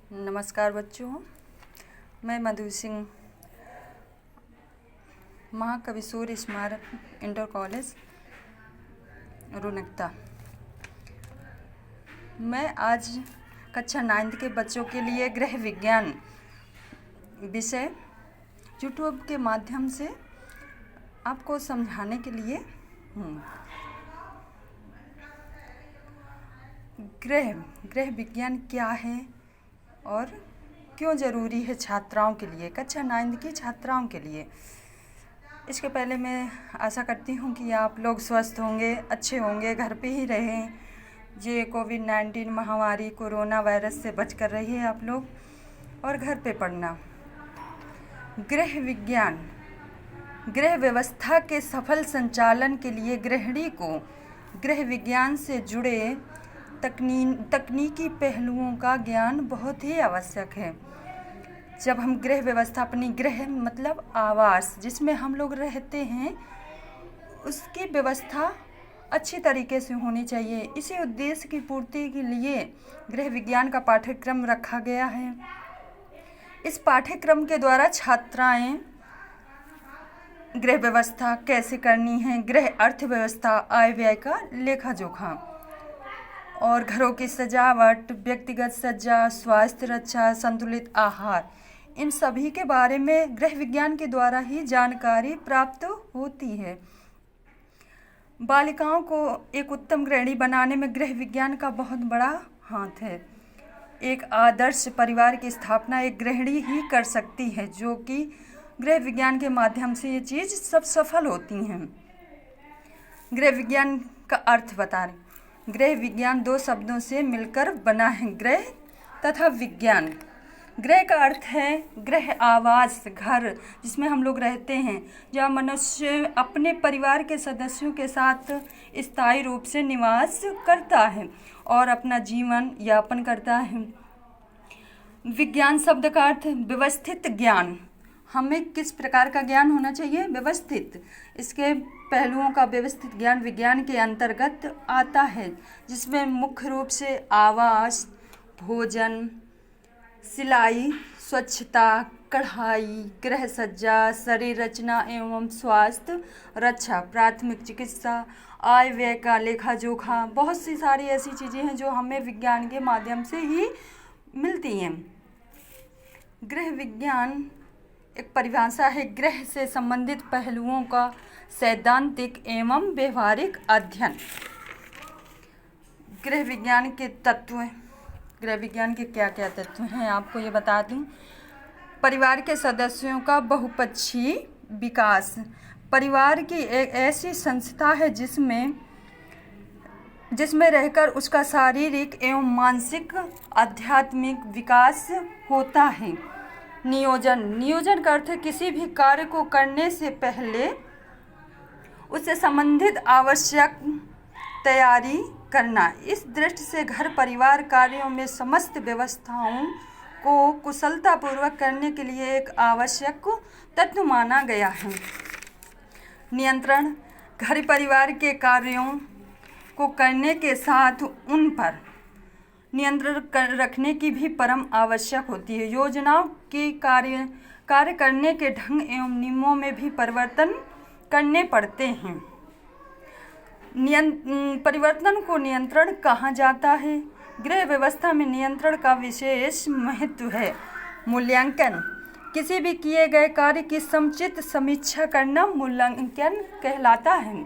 नमस्कार बच्चों, मैं मधु सिंह, महाकवि सूर्य स्मारक इंटर कॉलेज रुनकता। मैं आज कक्षा 9 के बच्चों के लिए गृह विज्ञान विषय यूट्यूब के माध्यम से आपको समझाने के लिए हूँ। गृह विज्ञान क्या है और क्यों ज़रूरी है छात्राओं के लिए, कक्षा 9 की छात्राओं के लिए। इसके पहले मैं आशा करती हूँ कि आप लोग स्वस्थ होंगे, अच्छे होंगे, घर पे ही रहें। ये कोविड-19 महामारी कोरोना वायरस से बचकर रहिए आप लोग और घर पे पढ़ना। गृह विज्ञान, गृह व्यवस्था के सफल संचालन के लिए गृहिणी को गृह विज्ञान से जुड़े तकनीकी पहलुओं का ज्ञान बहुत ही आवश्यक है। जब हम गृह व्यवस्था, अपनी गृह मतलब आवास जिसमें हम लोग रहते हैं, उसकी व्यवस्था अच्छी तरीके से होनी चाहिए। इसी उद्देश्य की पूर्ति के लिए गृह विज्ञान का पाठ्यक्रम रखा गया है। इस पाठ्यक्रम के द्वारा छात्राएं गृह व्यवस्था कैसे करनी है, गृह अर्थव्यवस्था, आय व्यय का लेखा जोखा और घरों की सजावट, व्यक्तिगत सज्जा, स्वास्थ्य रक्षा, संतुलित आहार, इन सभी के बारे में गृह विज्ञान के द्वारा ही जानकारी प्राप्त होती है। बालिकाओं को एक उत्तम गृहिणी बनाने में गृह विज्ञान का बहुत बड़ा हाथ है। एक आदर्श परिवार की स्थापना एक गृहिणी ही कर सकती है, जो कि गृह विज्ञान के माध्यम से ये चीज़ सब सफल होती हैं। गृह विज्ञान का अर्थ बता रहे। गृह विज्ञान 2 शब्दों से मिलकर बना है, गृह तथा विज्ञान। गृह का अर्थ है गृह आवास, घर जिसमें हम लोग रहते हैं, जहाँ मनुष्य अपने परिवार के सदस्यों के साथ स्थायी रूप से निवास करता है और अपना जीवन यापन करता है। विज्ञान शब्द का अर्थ व्यवस्थित ज्ञान। हमें किस प्रकार का ज्ञान होना चाहिए? व्यवस्थित। इसके पहलुओं का व्यवस्थित ज्ञान विज्ञान के अंतर्गत आता है, जिसमें मुख्य रूप से आवास, भोजन, सिलाई, स्वच्छता, कढ़ाई, गृह सज्जा, शरीर रचना एवं स्वास्थ्य रक्षा, प्राथमिक चिकित्सा, आय व्यय का लेखा जोखा, बहुत सी सारी ऐसी चीज़ें हैं जो हमें विज्ञान के माध्यम से ही मिलती हैं। गृह विज्ञान एक परिभाषा है गृह से संबंधित पहलुओं का सैद्धांतिक एवं व्यवहारिक अध्ययन। गृह विज्ञान के तत्व, गृह विज्ञान के क्या क्या तत्व हैं आपको ये बता दूं। परिवार के सदस्यों का बहुपक्षीय विकास। परिवार की एक ऐसी संस्था है जिसमें रहकर उसका शारीरिक एवं मानसिक आध्यात्मिक विकास होता है। नियोजन का अर्थ है किसी भी कार्य को करने से पहले उससे संबंधित आवश्यक तैयारी करना। इस दृष्टि से घर परिवार कार्यों में समस्त व्यवस्थाओं को कुशलतापूर्वक करने के लिए एक आवश्यक तत्व माना गया है। नियंत्रण, घर परिवार के कार्यों को करने के साथ उन पर नियंत्रण रखने की भी परम आवश्यक होती है। योजनाओं के कार्य करने के ढंग एवं नियमों में भी परिवर्तन करने पड़ते हैं। परिवर्तन को नियंत्रण कहा जाता है। गृह व्यवस्था में नियंत्रण का विशेष महत्व है। मूल्यांकन, किसी भी किए गए कार्य की समुचित समीक्षा करना मूल्यांकन कहलाता है।